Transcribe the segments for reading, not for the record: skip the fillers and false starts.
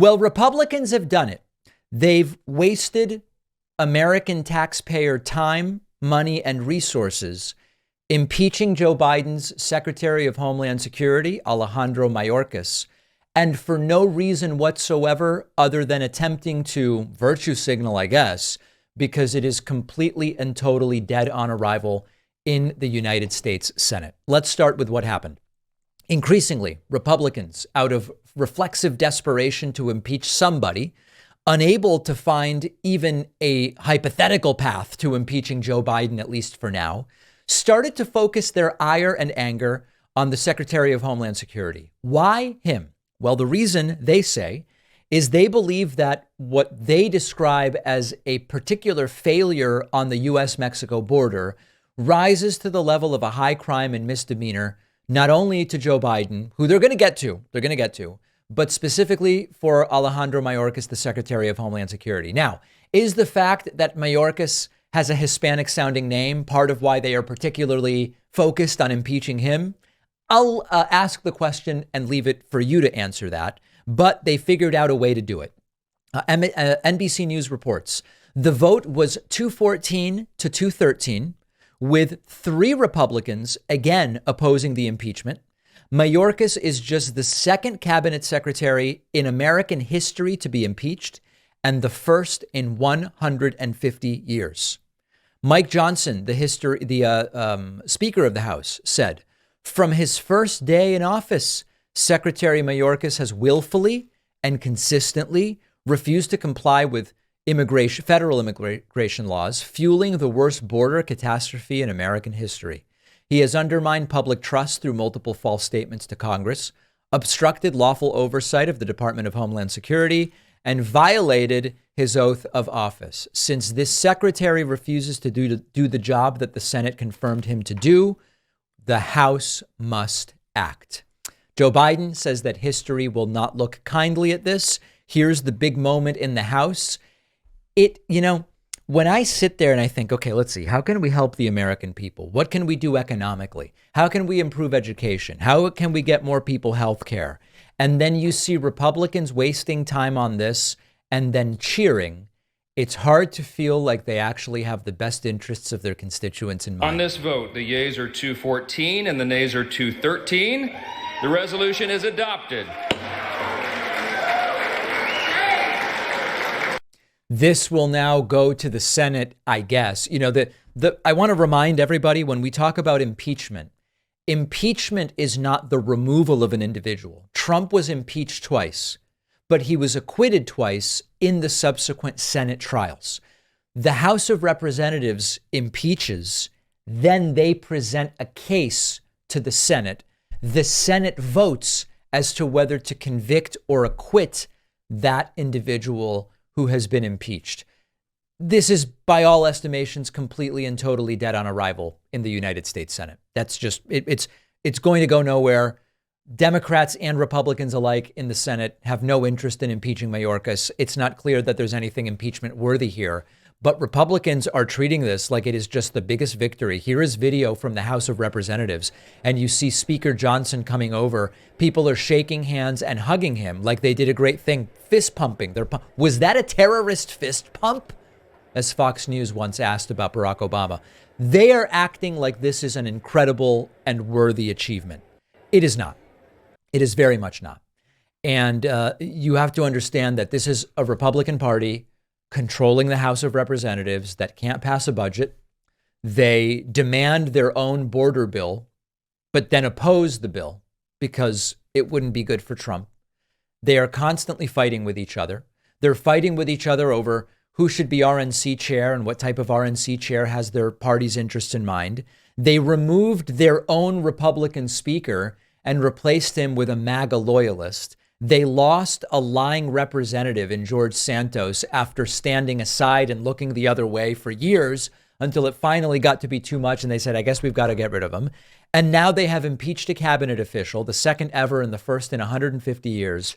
Well, Republicans have done it. They've wasted American taxpayer time, money, and resources impeaching Joe Biden's Secretary of Homeland Security, Alejandro Mayorkas, and for no reason whatsoever other than attempting to virtue signal, I guess, because it is completely and totally dead on arrival in the United States Senate. Let's start with what happened. Increasingly, Republicans, out of reflexive desperation to impeach somebody, unable to find even a hypothetical path to impeaching Joe Biden, at least for now, started to focus their ire and anger on the Secretary of Homeland Security. Why him? Well, the reason, they say, is they believe that what they describe as a particular failure on the U.S.-Mexico border rises to the level of a high crime and misdemeanor, not only to Joe Biden, who they're going to get to, but specifically for Alejandro Mayorkas, the Secretary of Homeland Security. Now, is the fact that Mayorkas has a Hispanic sounding name part of why they are particularly focused on impeaching him? I'll ask the question and leave it for you to answer that, but they figured out a way to do it. NBC News reports the vote was 214 to 213, with 3 Republicans again opposing the impeachment. Mayorkas is just the second cabinet secretary in American history to be impeached and the first in 150 years. Mike Johnson, the Speaker of the House, said, from his first day in office, Secretary Mayorkas has willfully and consistently refused to comply with federal immigration laws, fueling the worst border catastrophe in American history. He has undermined public trust through multiple false statements to Congress, obstructed lawful oversight of the Department of Homeland Security, and violated his oath of office. Since this secretary refuses to do the job that the Senate confirmed him to do, the House must act. Joe Biden says that history will not look kindly at this. Here's the big moment in the House. When I sit there and I think, okay, let's see, how can we help the American people? What can we do economically? How can we improve education? How can we get more people health care? And then you see Republicans wasting time on this and then cheering. It's hard to feel like they actually have the best interests of their constituents in mind. On this vote, the yeas are 214 and the nays are 213. The resolution is adopted. This will now go to the Senate, I guess. I want to remind everybody when we talk about impeachment is not the removal of an individual. Trump was impeached twice, but he was acquitted twice in the subsequent Senate trials. The House of Representatives impeaches, then they present a case to the Senate. The Senate votes as to whether to convict or acquit that individual who has been impeached. This is, by all estimations, completely and totally dead on arrival in the United States Senate. That's just, it's going to go nowhere. Democrats and Republicans alike in the Senate have no interest in impeaching Mayorkas. It's not clear that there's anything impeachment worthy here, but Republicans are treating this like it is just the biggest victory. Here is video from the House of Representatives, and you see Speaker Johnson coming over. People are shaking hands and hugging him like they did a great thing, fist pumping. Was that a terrorist fist pump? As Fox News once asked about Barack Obama. They are acting like this is an incredible and worthy achievement. It is not. It is very much not. And you have to understand that this is a Republican Party controlling the House of Representatives that can't pass a budget. They demand their own border bill, but then oppose the bill because it wouldn't be good for Trump. They are constantly fighting with each other. They're fighting with each other over who should be RNC chair and what type of RNC chair has their party's interests in mind. They removed their own Republican speaker and replaced him with a MAGA loyalist. They lost a lying representative in George Santos after standing aside and looking the other way for years until it finally got to be too much. And they said, I guess we've got to get rid of him. And now they have impeached a cabinet official, the second ever and the first in 150 years,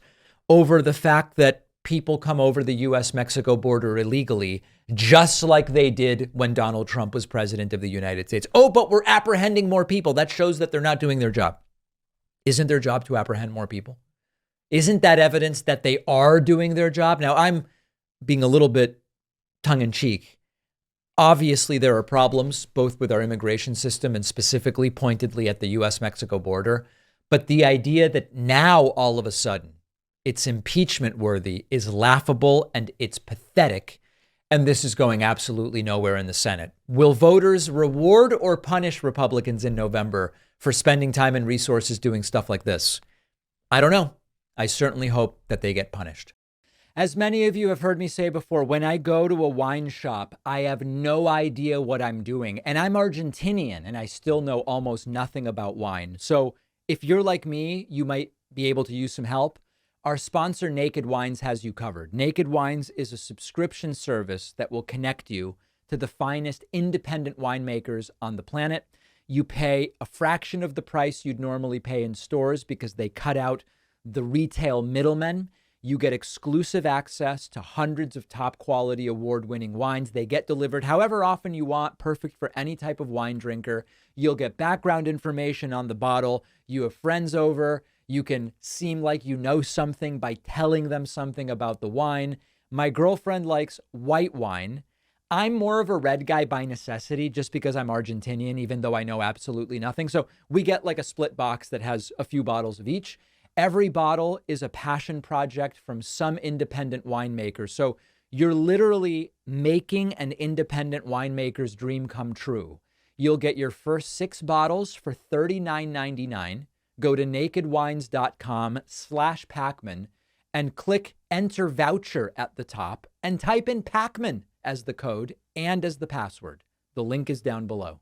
over the fact that people come over the U.S.-Mexico border illegally, just like they did when Donald Trump was president of the United States. Oh, but we're apprehending more people. That shows that they're not doing their job. Isn't their job to apprehend more people? Isn't that evidence that they are doing their job? Now, I'm being a little bit tongue in cheek. Obviously, there are problems both with our immigration system and specifically pointedly at the US-Mexico border. But the idea that now all of a sudden it's impeachment worthy is laughable and it's pathetic. And this is going absolutely nowhere in the Senate. Will voters reward or punish Republicans in November for spending time and resources doing stuff like this? I don't know. I certainly hope that they get punished. As many of you have heard me say before, when I go to a wine shop, I have no idea what I'm doing. And I'm Argentinian and I still know almost nothing about wine. So if you're like me, you might be able to use some help. Our sponsor, Naked Wines, has you covered. Naked Wines is a subscription service that will connect you to the finest independent winemakers on the planet. You pay a fraction of the price you'd normally pay in stores because they cut out the retail middlemen. You get exclusive access to hundreds of top quality award-winning wines. They get delivered however often you want, perfect for any type of wine drinker. You'll get background information on the bottle. You have friends over. You can seem like you know something by telling them something about the wine. My girlfriend likes white wine. I'm more of a red guy by necessity just because I'm Argentinian, even though I know absolutely nothing. So we get like a split box that has a few bottles of each. Every bottle is a passion project from some independent winemaker. So you're literally making an independent winemaker's dream come true. You'll get your first 6 bottles for $39.99. Go to nakedwines.com/Pacman and click enter voucher at the top and type in Pacman as the code and as the password. The link is down below.